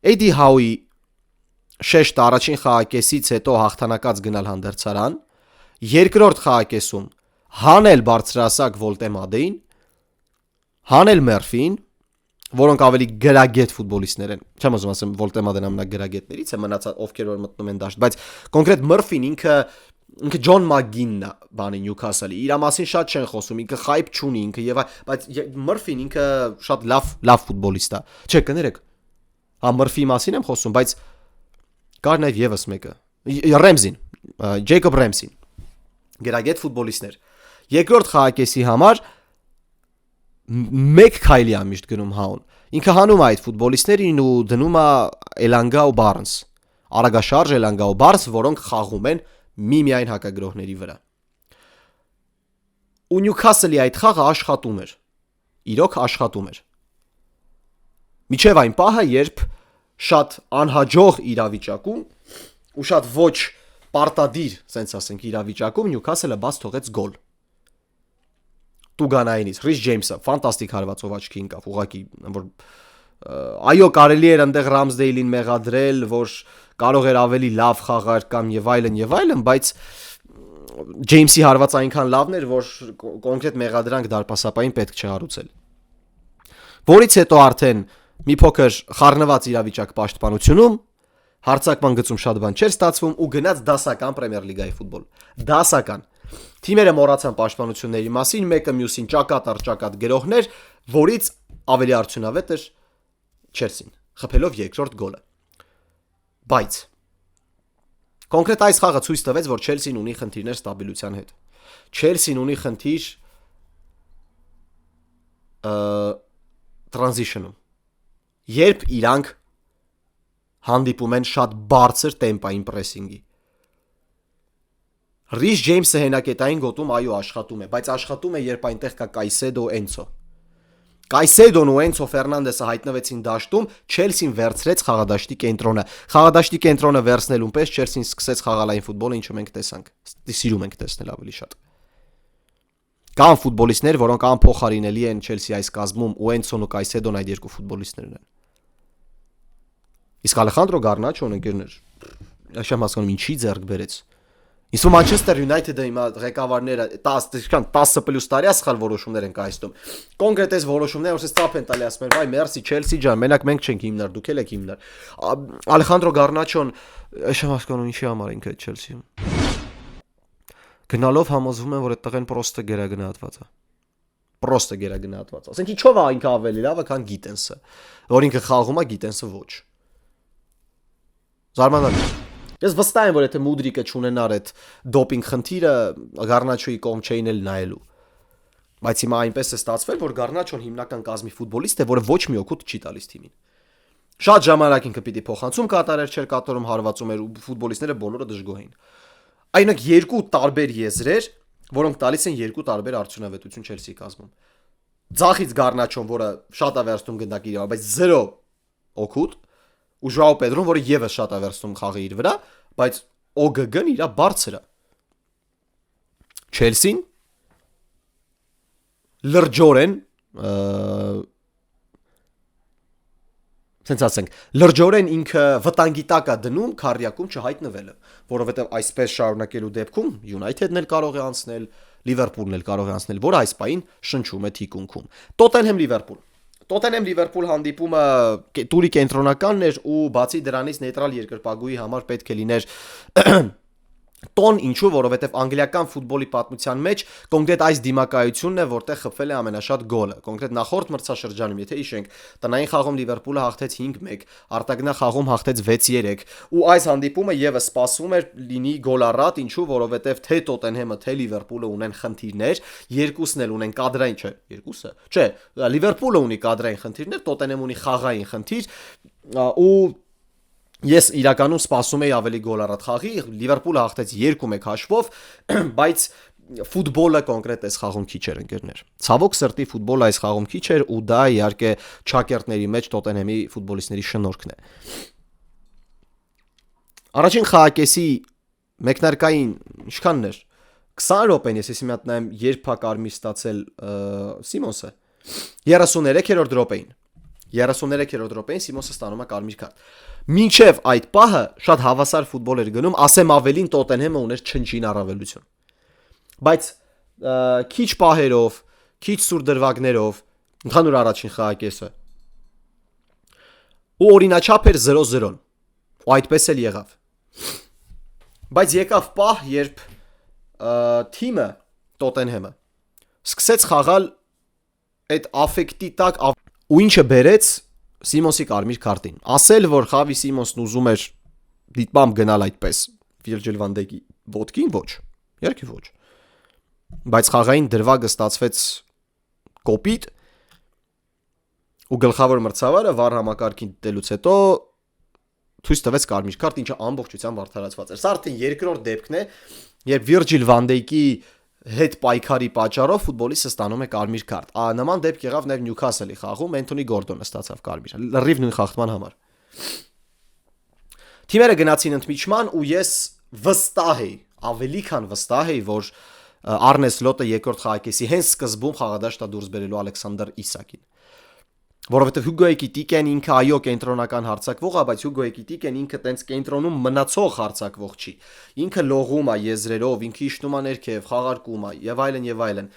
Էդի Հաուի շեշտը առաջին խաղակեսից հետո հաղթանակած գնալ հանդերձարան, երկրորդ խաղակեսում հանել բարձրահասակ Վոլտեմադեին, հանել Մերֆին, որոնք ավելի գրագետ ֆուտբոլիստներ են։ Չեմ ուզում ասեմ Վոլտեմադեն ամենագրագետներից է, մնացած ովքեր որ մտնում են դաշտ, բայց կոնկրետ Մերֆին ինքը Ջոն Մագինն է, բանի Նյուքասլի։ Իր մասին շատ չեն խոսում, ինքը խայբ չունի, բայց Մերֆին ինքը շատ լավ ֆուտբոլիստ է։ Չէ, կներեք։ Հա Մերֆի մասին եմ խոսում, բայց կար նաև եւս մեկը։ Ռեմզին, Ջեյկոբ Ռեմսին։ Գրագետ ֆուտբոլիստներ։ Երկրորդ խաղակեսի համար մեկ քայլի է միշտ գնում Հաուն։ Ինքը հանում է այդ ֆուտբոլիստերին ու դնում է Էլանգա ու Բարնս։ Արագաշարժ Էլանգա ու Բարնս, որոնք խաղում են միմիայն հակագրողների վրա։ Ու Նյուքասլի այդ խաղը աշխատում էր։ Իրոք աշխատում էր։ Միջև այն պահը, երբ շատ անհաջող իրավիճակում ու շատ ոչ պարտադիր, ասենք ասենք իրավիճակում Նյուքասլը բաց թողեց գոլ։ Տուգանայինից Ռիս Ջեյմսը ֆանտաստիկ հարվածով աչքի ընկավ, ուղղակի որ այո կարելի էր այնտեղ Ռամսդեյլին մեղադրել, որ կարող էր ավելի լավ խաղար կամ եւ այլն, բայց Ջեյմսի հարվածը այնքան լավն էր, որ կոնկրետ մեղադրանք դարպասապային պետք չհարուցել։ Որից հետո արդեն մի փոքր խառնված իրավիճակ պաշտպանությունում, հարցակման գծում շատ բան չէր ստացվում ու գնաց դասական Պրեմիեր լիգայի ֆուտբոլ։ Դասական։ Թիմերը մոռացան պաշտպանությունների մասին, մեկը մյուսին ճակատ առ ճակատ գրողներ, որից ավելի արդյունավետ էր Չելսին, խփելով երկրորդ գոլը։ Բայց կոնկրետ այս խաղը ցույց տվեց, որ Չելսին ունի խնդիրներ ստաբիլության հետ։ Չելսին ունի խնդիր transition-ում։ Երբ իրանք հանդիպում են շատ բարձր տեմպային պրեսինգի։ Ռիս Ջեյմսը հենակետային գոտում այո աշխատում է, բայց աշխատում է, երբ այնտեղ կա Կայսեդո, Էնցո։ Կայսեդոն ու Էնցո Ֆերնանդեսը հայտնվեցին դաշտում, Չելսին վերցրեց խաղադաշտի կենտրոնը։ Խաղադաշտի կենտրոնը վերցնելուն պես Չելսին սկսեց խաղալային ֆուտբոլը, ինչը մենք տեսանք։ Սիրում ենք տեսնել ավելի շատ։ Կան ֆուտբոլիստներ, որոնք անփոխարինելի են Չելսի այս կազմում, ու Էնցոն ու Կայսեդոն այդ երկու ֆուտբոլիստներն են։ Իսկ Ալեխանդրո Գառնաչոն ընկերներ, չեմ հասկանում ինչի ձեռք բերեց։ Իսկ Մանչեսթեր Յունայթեդը հիմա ղեկավարները 10+ տարի ասխալ որոշումներ են կայացնում։ Կոնկրետ այս որոշումները ուսես ծափ են տալի, ասում են, վայ, մերսի Չելսի ջան, մենակ մենք չենք հիմնար, դուք եք հիմնար։ Ալեխանդրո Գառնաչոն, չեմ հասկանում ինչի համար ինքը Չելսիում։ Գնալով համոզվում են, որ այդ տղեն պրոստը գերագնահատված է։ Պրոստը գերագնահատված է։ Ասենք ինչով է ինքը ավելի լավը, քան Գիտենսը, որ ինքը խաղում է, Գիտենսը ոչ։ Զարմանալի։ Ես վստահ եմ, որ եթե Մուդրիկը չունենար այդ դոպինգ խնդիրը, Գառնաչոյի կողմ չէին էլ նայելու։ Բայց հիմա այնպես է ստացվել, որ Գառնաչոն հիմնական կազմի ֆուտբոլիստ է, որը ոչ մի օգուտ չի տալիս թիմին։ Շատ ժամանակ ինքը պիտի փոխանցում կատարեր, չէր կատարում, հարվածում էր ու ֆուտբոլիստները բոլորը դժգոհ էին։ Այնինք երկու տարբեր եզրեր, որոնք տալիս են երկու տարբեր արդյունավետություն Չելսիի կազմում։ Ձախից Գառնաչոն, որը շատ է վերցնում գնդակի իրավա, բայց 0 օգուտ, ու Ժոաո Պեդրոն, որը եւս շատ է վերցնում խաղը իր վրա, բայց OGG-ն իրա բարձր է։ Չելսին լրջորեն Սենց ասենք, լրջորեն ինքը վտանգի տակ է դնում քարյակում չհայտնվելը, որովհետև այսպես շարունակելու դեպքում Յունայթեդն էլ կարող է անցնել, Լիվերպուլն էլ կարող է անցնել, որը այս պահին շնչում է թիկունքում։ Տոտենհեմ-Լիվերպուլ հանդիպումը տուրի կենտրոնականն էր ու բացի դրանից նեյտրալ երկրպագուի համար պետք է լիներ տոն, ինչու, որովհետև անգլիական ֆուտբոլի պատմության մեջ կոնկրետ այս դիմակայությունն է, որտեղ խփվել է ամենաշատ գոլը։ Կոնկրետ նախորդ մրցաշրջանում, եթե հիշենք, տնային խաղում Լիվերպուլը հաղթեց 5-1, արտագնա խաղում հաղթեց 6-3, ու այս հանդիպումը եւս սպասվում էր լինի գոլառատ, ինչու, որովհետև թե Տոտենհեմը, թե Լիվերպուլը ունեն խնդիրներ, երկուսն էլ ունեն կադրային, չէ, երկուսը, չէ, Լիվերպուլը ունի կադրային խնդիրներ, Տոտենհեմը ունի խաղային խնդիր, ու ես իրականում սպասում էի ավելի գոլառատ խաղի, Լիվերպուլը հաղթեց 2-1 հաշվով, բայց ֆուտբոլը կոնկրետ այս խաղում քիչ էր ընկերներ։ Ցավոք սրտի ֆուտբոլը այս խաղում քիչ էր ու դա իհարկե չակերտների մեջ Տոտենհեմի ֆուտբոլիստների շնորհքն է։ Առաջին խաղակեսի մեկնարկային ինչքանն էր 20 րոպեն, ես մի հատ նայեմ, երբ է կարմիր ստացել Սիմոնսը 33-րդ րոպեին 33-րդ րոպեին Սիմոնսը ստանում է կարմիր քարտ։ Մինչև այդ պահը շատ հավասար ֆուտբոլ էր գնում, ասեմ ավելին Տոտենհեմը ուներ չնչին առավելություն։ Բայց քիչ պահերով, քիչ սուր դրվագներով, ընդհանուր առաջին խաղակեսը ու օրինաչափ էր 0-0-ն։ Ու այդպես էլ եղավ։ Բայց եկավ պահ, երբ թիմը Տոտենհեմը սկսեց խաղալ այդ աֆեկտի տակ ու ինչը բերեց Սիմոնսի կարմիր քարտին։ Ասել, որ Խավի Սիմոնսն ուզում էր դիտմամբ գնալ այդպես Վիրջիլ վան Դայքի ոտքին, ոչ, երկի ոչ։ Բայց խաղային դրվագը ստացվեց կոպիտ ու գլխավոր մրցավարը վառ համակարգին դիտելուց հետո ցույց տվեց կարմիր քարտ, ինչը ամբողջությամբ արդարացված էր։ Սա արդեն երկրորդ դեպքն է, երբ Վիրջիլ վան Դայքի հետ պայքարի պատճառով ֆուտբոլիստը ստանում է կարմիր քարտ։ Նման դեպք եղավ նաև Նյուքասլի խաղում, Էնթոնի Գորդոնը ստացավ կարմիր, լրիվ նույն խախտման համար։ Թիմերը գնացին ընդմիջման ու ես վստահ էի, ավելի քան վստահ էի, որ Արնե Սլոտը երկրորդ խաղակեսի հենց սկզբում խաղադաշտա դուրս բերելու Ալեքսանդր Իսակին։ Որովհետև Հյուգո Էկիտիկեն ինքը այո կենտրոնական հարձակվող է, բայց Հյուգո Էկիտիկեն ինքը տենց կենտրոնում մնացող հարձակվող չի։ Ինքը լողում է եզրերով, ինքը իջնում է ներքև, խաղարկում է եւ այլն եւ այլն։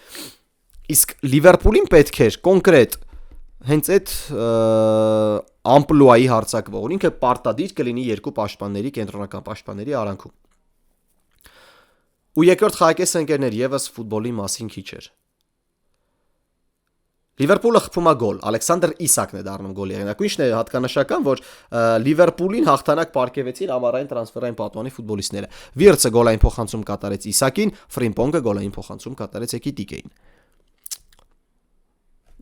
Իսկ Լիվերպուլին պետք էր կոնկրետ հենց այդ ամպլուայի հարձակվող։ Ինքը պարտադիր կլինի երկու պաշտպանների, կենտրոնական պաշտպանների արանքում։ Ու երկրորդ խաղակեսը ընկերներ եւս ֆուտբոլի մասին քիչ էր։ Լիվերպուլը խփում է գոլ, Ալեքսանդր Իսակն է դառնում գոլի հեղինակը։ Ինչն է հատկանշական, որ Լիվերպուլին հաղթանակ պարգևեցին ամառային տրանսֆերային պատվանի ֆուտբոլիստները։ Վիրցը գոլային փոխանցում կատարեց Իսակին, Ֆրիմպոնգը գոլային փոխանցում կատարեց Էկիտիկեին։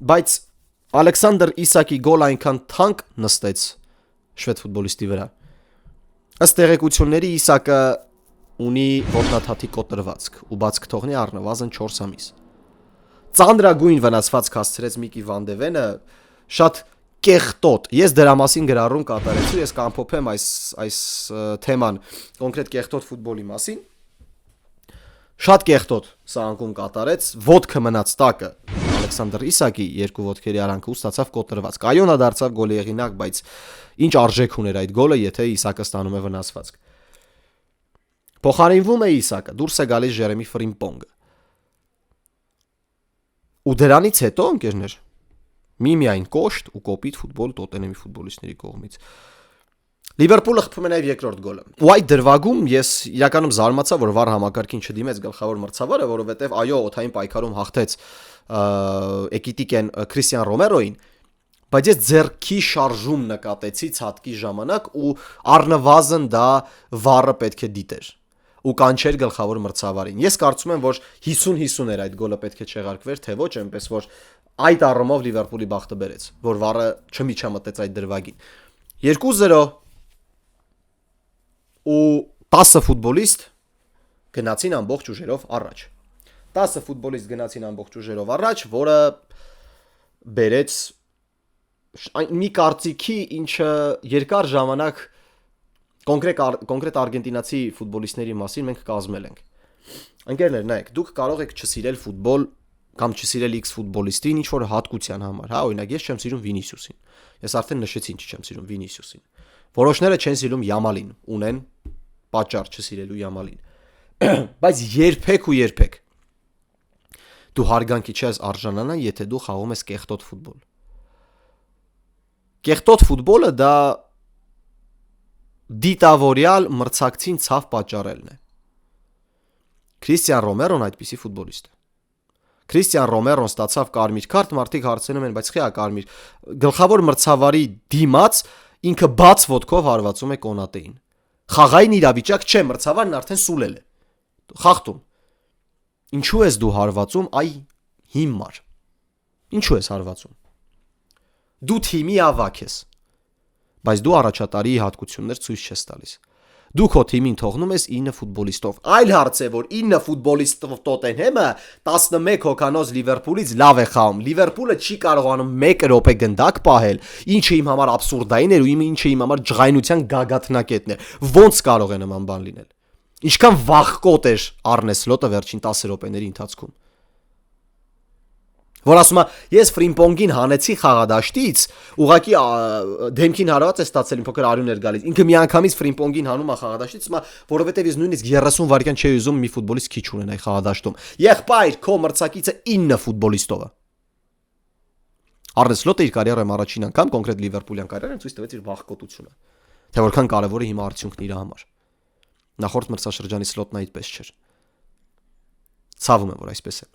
Բայց Ալեքսանդր Իսակի գոլը այնքան թանկ նստեց շվեդ ֆուտբոլիստի վրա։ Ըստ տեղեկությունների Իսակը ունի ոտնաթաթի կոտրվածք ու բաց կթողնի առնվազն 4 ամիս։ Ծանրագույն վնասվածք հասցրեց Միկի Վան դե Վենը, շատ կեղտոտ։ Ես դրա մասին գրառում կատարեցի, ես կամփոփեմ այս թեման կոնկրետ կեղտոտ ֆուտբոլի մասին։ Շատ կեղտոտ սա անկում կատարեց, ոտքը մնաց տակը Ալեքսանդր Իսակի երկու ոտքերի արանքը ու ստացավ կոտրվածք։ Այո, նա դարձավ գոլի հեղինակ, բայց ինչ արժեք ուներ այդ գոլը, եթե Իսակը ստանում է վնասվածք։ Փոխարինվում է Իսակը, դուրս է գալիս Ջերեմի Ֆրիմպոնգը։ Ու դրանից հետո ընկերներ միմիայն կոշտ ու կոպիտ ֆուտբոլ Տոտենհեմի ֆուտբոլիստների կողմից։ Լիվերպուլը խփում է նաև երկրորդ գոլը։ Ու այդ դրվագում ես իրականում զարմացա, որ վառ համակարգին չդիմեց գլխավոր մրցավարը, որովհետև այո, օթային պայքարում հաղթեց Էկիտիկեն Քրիստիան Ռոմերոին, բայց ես ձեռքի շարժում նկատեցի ցածկի ժամանակ ու առնվազն դա վառը պետք է դիտեր ու կանչեր գլխավոր մրցավարին։ Ես կարծում եմ, որ 50-50 էր այդ գոլը պետք է չեղարկվեր, թե ոչ, այնպես որ այդ առումով Լիվերպուլի բախտը բերեց, որ վառը չմիջամտեց այդ դրվագին։ 2-0 ու 10 ֆուտբոլիստ գնացին ամբողջ ուժերով առաջ։ 10 ֆուտբոլիստ գնացին ամբողջ ուժերով առաջ, որը բերեց մի կարծիքի, ինչը երկար ժամանակ կոնկրետ արգենտինացի ֆուտբոլիստների մասին մենք կազմել ենք։ Ընկերներ, նայեք, դուք կարող եք չսիրել ֆուտբոլ կամ չսիրել X ֆուտբոլիստին ինչ որ հատկության համար, հա, օրինակ ես չեմ սիրում Վինիսիուսին։ Ես արդեն նշեցի ինչ չեմ սիրում Վինիսիուսին։ Որոշները չեն սիրում Յամալին, ունեն պատճառ չսիրելու Յամալին։ Բայց երբեք դու հարգանքի չես արժանանա, եթե դու խաղում ես կեղտոտ ֆուտբոլ։ Կեղտոտ ֆուտբոլը դա դիտավորյալ մրցակցին ցավ պատճառելն է։ Քրիստիան Ռոմերոն այդպիսի ֆուտբոլիստ է։ Քրիստիան Ռոմերոն ստացավ կարմիր քարտ, մարդիկ հարցնում են, բայց խիա կարմիր։ Գլխավոր մրցավարի դիմաց ինքը բաց ոտքով հարվածում է Կոնատեին։ Խաղային իրավիճակ չէ, մրցավարն արդեն սուլել է։ Խախտում։ Ինչու ես դու հարվածում, այ հիմար։ Ինչու ես հարվածում։ Դու թիմի ավակ ես, բայց դու առաջատարի հատկություններ ցույց չես տալիս։ Դու քո թիմին թողնում ես 9 ֆուտբոլիստով։ Այլ հարց է, որ 9 ֆուտբոլիստով Տոտենհեմը 11 հոգանոց Լիվերպուլից լավ է խաղում։ Լիվերպուլը չի կարողանում 1 րոպե գնդակ պահել, ինչը իմ համար աբսուրդային էր ու ինչը իմ համար ջղայնության գագաթնակետն էր։ Ոնց կարող է նման բան լինել։ Ինչքան վախկոտ էր Արնե Սլոտը վերջին 10 րոպեների ընթացքում։ Որ ասում է, ես ֆրիմպոնգին հանեցի խաղադաշտից, ուղղակի դեմքին հարված է ստացել իմ փոքր արյուն էր գալիս։ Ինքը միանգամից ֆրիմպոնգին հանում է խաղադաշտից, որովհետև ես նույնիսկ 30 վայրկյան չի ուզում մի ֆուտբոլիստ քիչ ունենայի խաղադաշտում։ Եղբայր, քո մրցակիցը 9 ֆուտբոլիստով է։ Արնե Սլոտը իր կարիերայում առաջին անգամ կոնկրետ Լիվերպուլյան կարիերան ցույց տվեց իր վախկոտությունը։ Թե որքան կարևոր է հիմա արդյունքն իր համար։ Նախորդ մրցաշրջանի Սլոտն այդպես չէր։ Ցավում եմ, որ այսպես է։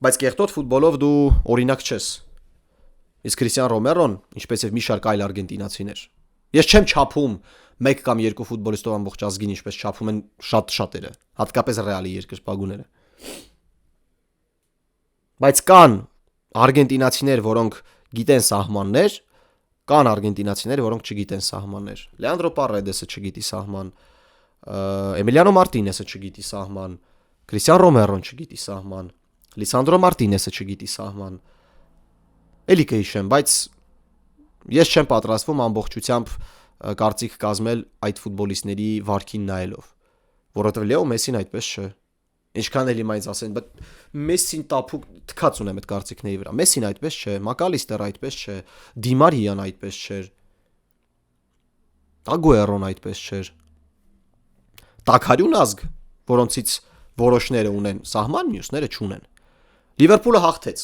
Բայց կեղտոտ ֆուտբոլով դու օրինակ չես։ Իսկ Քրիստիան Ռոմերոն, ինչպես եւ մի շարք այլ արգենտինացիներ։ Ես չեմ չափում 1 կամ 2 ֆուտբոլիստով ամբողջ ազգին, ինչպես չափում են շատերը, հատկապես Ռեալի երկրպագուները։ Բայց կան արգենտինացիներ, որոնք գիտեն սահմաններ, կան արգենտինացիներ, որոնք չգիտեն սահմաններ։ Լեանդրո Պարեդեսը չգիտի սահման, Էմիլիանո Մարտինեսը չգիտի սահման, Քրիստիան Ռոմերոն չգիտի սահման, Լիսանդրո Մարտինեսը չգիտի սահման։ Էլի կհիշեմ, բայց ես չեմ պատրաստվում ամբողջությամբ կարծիք կազմել այդ ֆուտբոլիստների վարքին նայելով, որովհետև Լեո Մեսին այդպես չէ։ Ինչքան էլի մայից ասեն, բայց Մեսին տափուկ թքած ունեմ այդ կարծիքների վրա։ Մեսին այդպես չէ, Մակալիստերը այդպես չէ, Դիմարիան այդպես չէր, Ագուերոն այդպես չէր։ Տակարյուն ազգ, որոնցից որոշները ունեն սահման, մյուսները չունեն։ Լիվերպուլը հաղթեց։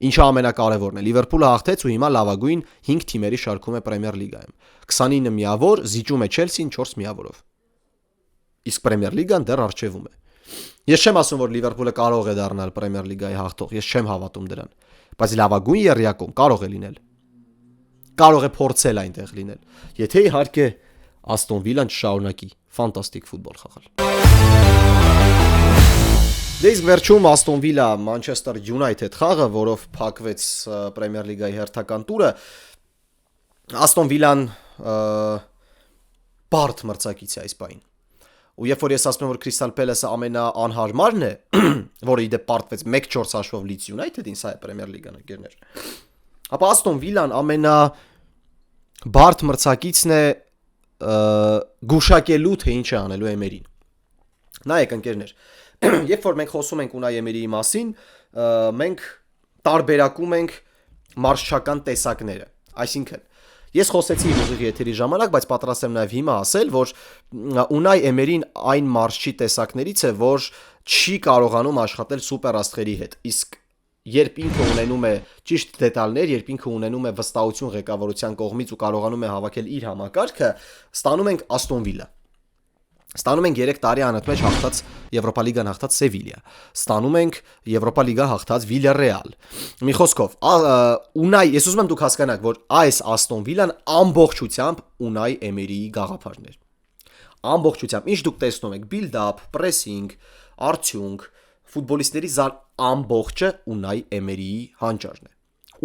Ինչը ամենակարևորն է, Լիվերպուլը հաղթեց ու հիմա լավագույն 5 թիմերի շարքում է Պրեմիեր լիգայում։ 29 միավոր, զիջում է Չելսին 4 միավորով։ Իսկ Պրեմիեր լիգան դեռ առջևում է։ Ես չեմ ասում, որ Լիվերպուլը կարող է դառնալ Պրեմիեր լիգայի հաղթող, ես չեմ հավատում դրան, բայց լավագույն եռյակում կարող է լինել։ Կարող է փորձել այնտեղ լինել։ Եթե իհարկե Աստոն Վիլան շարունակի ֆանտաստիկ ֆուտբոլ խաղալ։ Դե իսկ վերջում Աստոն Վիլա Մանչեսթեր Յունայթեդ խաղը, որով փակվեց Պրեմիեր լիգայի հերթական տուրը, Աստոն Վիլան բարդ մրցակից է այս պահին։ Ու երբ որ ես ասում եմ, որ Crystal Palace-ը ամենաանհարմարն է, որը ի դեպ պարտվեց 1-4 հաշվով Leeds United-ին, սա է Պրեմիեր լիգան ընկերներ։ Ապա Աստոն Վիլան ամենաբարդ մրցակիցն է գուշակելու, թե ինչ է անելու Էմերին։ Նայեք ընկերներ, երբ որ մենք խոսում ենք Ունայ Էմերիի մասին, մենք տարբերակում ենք մարշչական տեսակները, այսինքն ես խոսեցի ուղիղ եթերի ժամանակ, բայց պատրաստ եմ նաև հիմա ասել, որ Ունայ Էմերին այն մարշչի տեսակներից է, որ չի կարողանում աշխատել սուպերաստղերի հետ։ Իսկ երբ ինքը ունենում է ճիշտ դետալներ, երբ ինքը ունենում է վստահություն ղեկավարության կողմից ու կարողանում է հավաքել իր համակարգը, ստանում ենք Աստոն Վիլա։ Ստանում ենք 3 տարի անընդմեջ հաղթած Եվրոպա լիգան հաղթած Սևիլիա։ Ստանում ենք Եվրոպա լիգա հաղթած Վիլյարեալ։ Մի խոսքով, Ունայ, ես ուզում եմ դուք հասկանաք, որ այս Աստոն Վիլան ամբողջությամբ Ունայ Էմերիի գաղափարն էր։ Ամբողջությամբ, ինչ դուք տեսնում եք, build up, pressing, արդյունք, ֆուտբոլիստների ամբողջը Ունայ Էմերիի հանճարն է։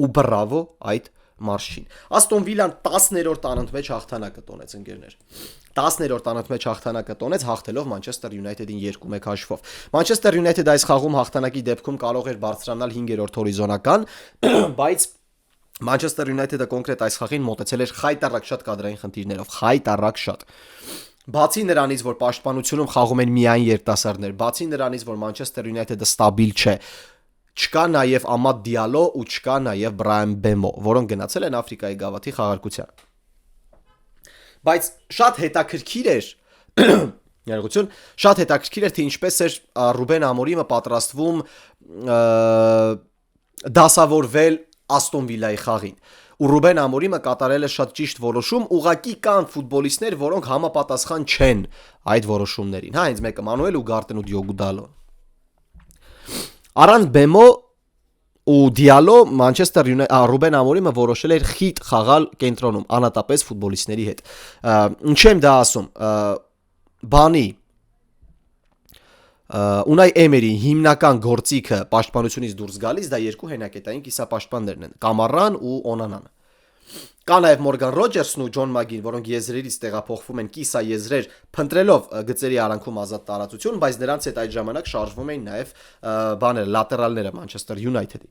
Ու բրավո այդ մարշին։ Աստոն Վիլան 10-րդ անընդմեջ հաղթանակը տոնեց ընկերներ։ 10-րդ անընդմեջ հաղթանակը տոնեց հաղթելով Մանչեսթեր Յունայթեդին 2-1 հաշվով։ Մանչեսթեր Յունայթեդը այս խաղում հաղթանակի դեպքում կարող էր բարձրանալ 5-րդ հորիզոնական, բայց Մանչեսթեր Յունայթեդը կոնկրետ այս խաղին մոտեցել էր խայտառակ շատ կադրային խնդիրներով, խայտառակ շատ։ Բացի նրանից, որ պաշտպանությունում խաղում են միայն երիտասարդներ, բացի նրանից, որ Մանչեսթեր Յունայթեդը ստաբիլ չէ, չկա նաև Ամադ Դիալո ու չկա նաև Բրայան Բեմո, որոնք գնացել են Աֆրիկայի գավաթի խաղարկության։ Բայց շատ հետաքրքիր էր, ներողություն, շատ հետաքրքիր էր, թե ինչպես էր Ռուբեն Ամորիմը պատրաստվում դասավորվել Աստոն Վիլայի խաղին։ Ու Ռուբեն Ամորիմը կատարել է շատ ճիշտ որոշում, ուղղակի կան ֆուտբոլիստներ, որոնք համապատասխան չեն այդ որոշումներին։ Հա, հենց մեկը Մանուել Ուգարտեն ու Դիոգո Դալո։ Առանց Բեմո ու Դիալո Մանչեսթեր Ռուբեն Ամորիմը որոշել էր խիտ խաղալ կենտրոնում, անհատապես ֆուտբոլիստների հետ։ Ինչ եմ դա ասում, բանի Ունայ Էմերի հիմնական գործիքը պաշտպանությունից դուրս գալիս դա երկու հենակետային կիսապաշտպաններն են՝ Կամարան ու Օնանան։ Կա նաև Մորգան Ռոջերսն ու Ջոն Մագին, որոնք եզրերից տեղափոխվում են կիսա եզրեր, փնտրելով գծերի արանքում ազատ տարածություն, բայց նրանց հետ այդ ժամանակ շարժվում էին նաև լատերալները Մանչեսթեր Յունայթեդի։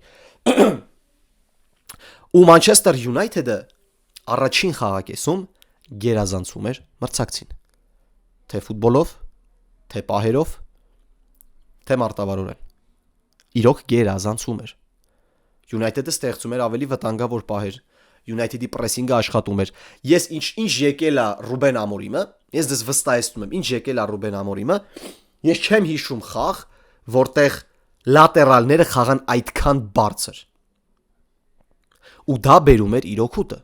Ու Մանչեսթեր Յունայթեդը առաջին խաղակեսում գերազանցում էր մրցակցին։ Թե ֆուտբոլով, թե պահերով, թե մարտավարորեն։ Իրոք գերազանցում էր։ Յունայթեդը ստեղծում էր ավելի վտանգավոր պահեր։ Յունայթեդի պրեսինգը աշխատում էր։ Ես ինչ եկել է Ռուբեն Ամորիմը, ես դες վստահեցնում եմ, ինչ եկել է Ռուբեն Ամորիմը, ես չեմ հիշում խաղ, որտեղ լատերալները խաղան այդքան բարձր։ Ու դա բերում էր իր օգուտը,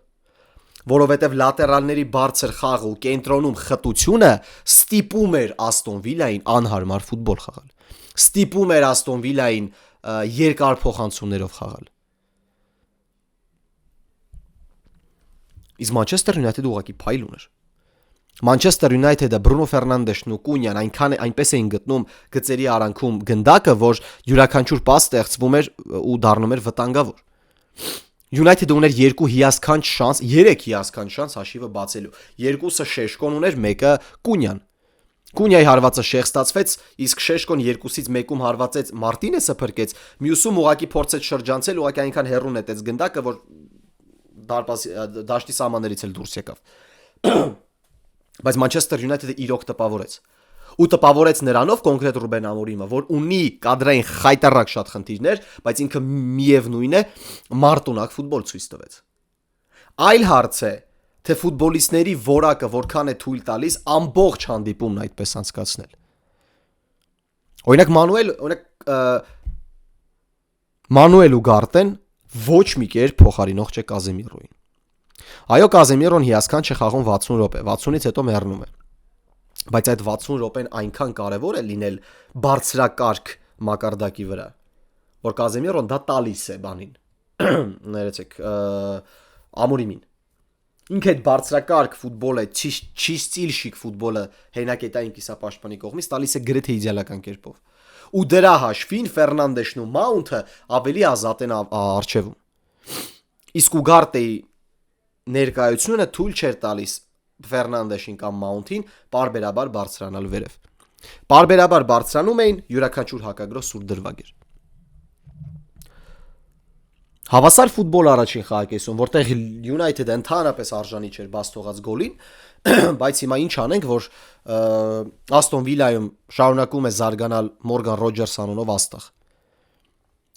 որովհետև լատերալների բարձր խաղը ու կենտրոնում խտությունը ստիպում էր Աստոն Վիլային անհարմար ֆուտբոլ խաղալ։ Ստիպում էր Աստոն Վիլային երկար փոխանցումներով խաղալ։ Իսկ Մանչեսթեր Յունայթեդը ուղղակի փայլ ուներ։ Մանչեսթեր Յունայթեդը Բրունո Ֆերնանդեշն ու Կունյան այնպես էին գտնում գծերի արանքում գնդակը, որ յուրաքանչյուր պաս ստեղծվում էր ու դառնում էր վտանգավոր։ Յունայթեդը ուներ 2 հիասքանչ շանս, 3 հիասքանչ շանս հաշիվը բացելու։ Երկուսը Շեշկոն ուներ, մեկը Կունյան։ Կունյայի հարվածը շեղ ստացվեց, իսկ Շեշկոն երկուսից մեկում հարվածեց Մարտինեսը փրկեց, մյուսում ուղակի փորձեց շրջանցել, ուղակի այնքան հեռու նետեց գնդակը, որ դաշտի սահմաններից էլ դուրս եկավ։ Բայց Մանչեսթեր Յունայթեդը իրոք տպավորեց։ Ու տպավորեց նրանով կոնկրետ Ռուբեն Ամորիմը, որ ունի կադրային խայտարակ շատ խնդիրներ, բայց ինքը միևնույն է մարտունակ ֆուտբոլ ցույց տվեց։ Այլ հարց է, թե ֆուտբոլիստների որակը որքան է թույլ տալիս ամբողջ հանդիպումն այդպես անցկացնել։ Օրինակ Մանուել Ուգարտեն ոչ մի կերպ փոխարինող չէ Կազեմիրոյին։ Այո, Կազեմիրոն հիասքանչ է խաղում 60 րոպե, 60-ից հետո մեռնում է։ Բայց այդ 60 րոպեն այնքան կարևոր է լինել բարձրակարգ մակարդակի վրա, որ Կազեմիրոն դա տալիս է բանին։ Ներեցեք, Ամորիմին։ Ինքը այդ բարձրակարգ ֆուտբոլը, չիստիլշիկ ֆուտբոլը հենակետային կիսապաշտպանի կողմից տալիս է գրեթե իդեալական կերպով։ Ու դրա հաշվին Ֆերնանդեշն ու Մաունթը ավելի ազատ են արժևում։ Իսկ Ուգարտեի ներկայությունը թույլ չէր տալիս Ֆերնանդեշին կամ Մաունթին պարբերաբար բարձրանալ վերև։ Պարբերաբար բարձրանում էին, յուրաքանչյուր հակագրոս սուր դրվագ էր։ Հավասար ֆուտբոլ առաջին խաղակեսում, որտեղ Յունայթեդը ընդհանրապես արժանի չէր բաց թողած գոլին, բայց հիմա ինչ անենք, որ Աստոն Վիլայում շարունակում է զարգանալ Մորգան Ռոջերս անունով աստղ։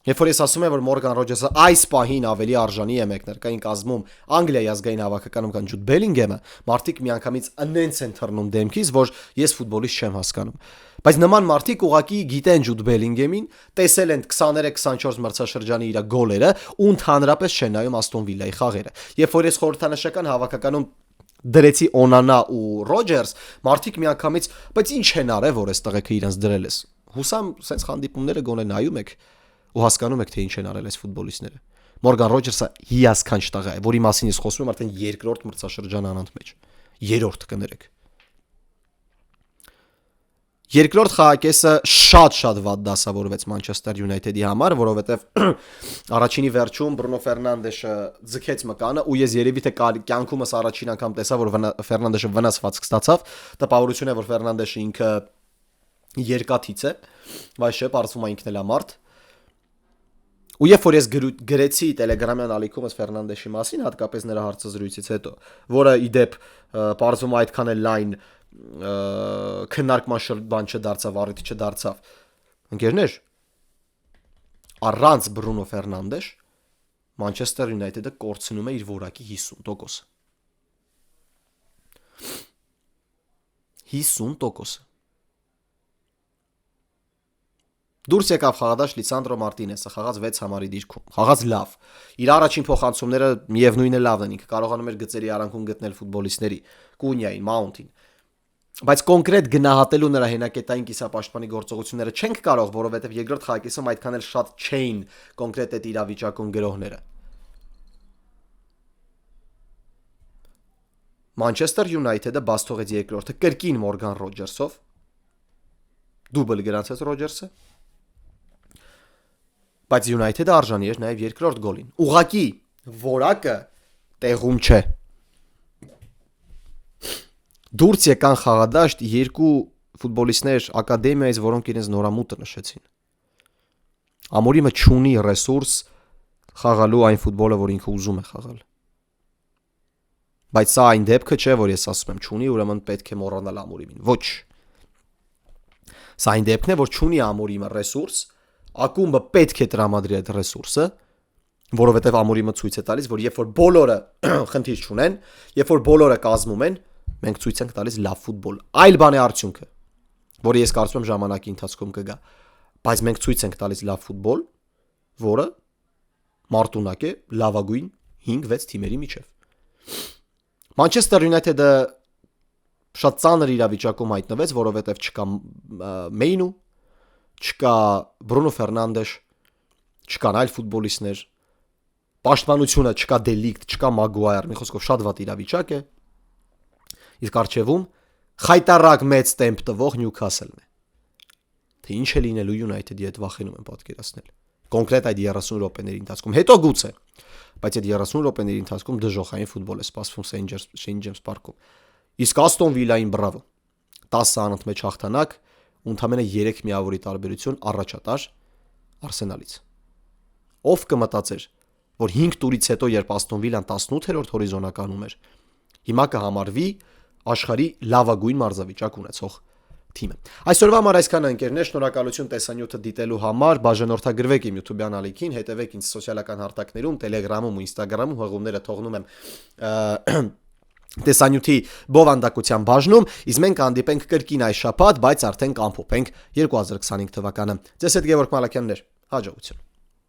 Երբ որ ես ասում եմ, որ Մորգան Ռոջերսը այս պահին ավելի արժանի է մեկներկային կազմում Անգլիայի ազգային հավաքականում կան Ջուդ Բելինգեմը, մարդիկ միանգամից ընենց են թռնում դեմքից, որ ես ֆուտբոլիստ չեմ հասկանում։ Բայց նման մարդիկ ուղակի գիտեն Ջուդ Բելինգեմին, տեսել են 23-24 մրցաշրջանի իր գոլերը ու ընդհանրապես չեն նայում Աստոն Վիլայի խաղերը։ Երբ որ ես խորհրդանշական հավաքականում դրեցի Օնանա ու Ռոջերս, մարդիկ միանգամից, բայց ինչ են արել, որ այս տղեկը իրենց դրել ես։ Հուսամ սենց խանդիպումները գոնե նայում եք ու հասկանում եք, թե ինչ են արել այս ֆուտբոլիստները։ Մորգան Ռոջերսը հիասքանչ տղա է, որի մասին ես խոսում եմ արդեն երկրորդ մրցաշրջան անանց մեջ։ Երրորդ կներեք։ Երկրորդ խաղակեսը շատ վատ դասավորվեց Մանչեսթեր Յունայթեդի համար, որովհետև առաջինի վերջում Բրունո Ֆերնանդեշը ձգեց մկանը ու ես երևի թե կյանքումս առաջին անգամ տեսա, որ Ֆերնանդեշը վնասվածք ստացավ, տպավորություն է, որ Ֆերնանդեշը ինքը երկաթից է, բայց չէ, պարզվում է ինքն էլ է մարդ։ Ու երբ որ ես գրեցի Telegram-յան ալիքումս Ֆերնանդեշի մասին, հատկապես նրա հարցազրույցից հետո, որը ի դեպ պարզվում է այդքան էլ լայն քննարկման բան չդարձավ, առիթ չդարձավ։ Ընկերներ, առանց Բրունո Ֆերնանդեշ Մանչեսթեր Յունայթեդը կորցնում է իր որակի 50%։ 50%։ Դուրս եկավ խաղադաշ Լիսանդրո Մարտինեսը, խաղաց 6 համարի դիրքում, խաղաց լավ։ Իր առաջին փոխանցումները միևնույնն է լավն են, ինքը կարողանում էր գծերի արանքում գտնել ֆուտբոլիստների, Կունյային, Մաունթին։ Բայց կոնկրետ գնահատելու նրա հենակետային կիսապաշտպանի գործողությունները չենք կարող, որովհետև երկրորդ խաղակեսում այդքան էլ շատ չէին կոնկրետ այդ իրավիճակում գրողները։ Մանչեսթեր Յունայթեդը բաց թողեց երկրորդը կրկին Մորգան Ռոջերսով։ Դուբլ գրանցեց Ռոջերսը։ Բայց Յունայթեդը արժանի էր նաև երկրորդ գոլին։ Ուղղակի որակը տեղում չէ։ Դուրս եկան խաղադաշտ երկու ֆուտբոլիստներ ակադեմիայից, որոնք իրենց նորամուտը նշեցին։ Ամորիմը չունի ռեսուրս խաղալու այն ֆուտբոլը, որ ինքը ուզում է խաղալ։ Բայց սա այն դեպքը չէ, որ ես ասում եմ, չունի, ուրեմն պետք է մոռանալ Ամորիմին։ Ոչ։ Սա այն դեպքն է, որ չունի Ամորիմը ռեսուրս, ակումբը պետք է տրամադրի այդ ռեսուրսը, որովհետև Ամորիմը ցույց է տալիս, որ երբ որ բոլորը խնդիր չունեն, երբ որ բոլորը կազմում են, մենք ցույց ենք տալիս լավ ֆուտբոլ։ Այլ բան է արդյունքը, որը ես կարծում եմ ժամանակի ընթացքում կգա, բայց մենք ցույց ենք տալիս լավ ֆուտբոլ, որը մարտունակ է լավագույն 5-6 թիմերի միջև։ Manchester United-ը շատ ծանր իրավիճակում հայտնվեց, որովհետև չկա Մեյնու, չկա Բրունո Ֆերնանդեշ, չկան այլ ֆուտբոլիստներ, պաշտպանությունը չկա Դելիկտ, չկա Մագուայր, մի խոսքով շատ վատ իրավիճակ է։ Իսկ առջևում խայտարակ մեծ տեմպ տվող Նյուքասլն է։ Թե ինչ է լինելու United-ի հետ վախենում եմ պատկերացնել։ Կոնկրետ այդ 30 րոպեների ընթացքում, հետո գուցե, բայց այդ 30 րոպեների ընթացքում դժոխային ֆուտբոլ է սպասվում St. James Park-ում։ Իսկ Aston Villa-ին բրավո։ 10 անընդմեջ հաղթանակ, ընդամենը 3 միավորի տարբերություն առաջատար Arsenal-ից։ Ով կմտածեր, որ 5 տուրից հետո, երբ Aston Villa-ն 18-րդ հորիզոնականում էր, հիմա կհամարվի աշխարհի լավագույն մարզավիճակ ունեցող թիմը։ Այսօրվա համար այսքանը ընկերներ, շնորհակալություն տեսանյութը դիտելու համար, բաժանորդագրվեք իմ YouTube-յան ալիքին, հետևեք ինձ սոցիալական հարթակներում, Telegram-ում ու Instagram-ում, հղումները թողնում եմ տեսանյութի բովանդակության բաժնում, իսկ մենք հանդիպենք կրկին այս շաբաթ, բայց արդեն կամփոփենք 2025 թվականը։ Ձեզ հետ Գևորգ Մալաքյանն էր, հաջողություն։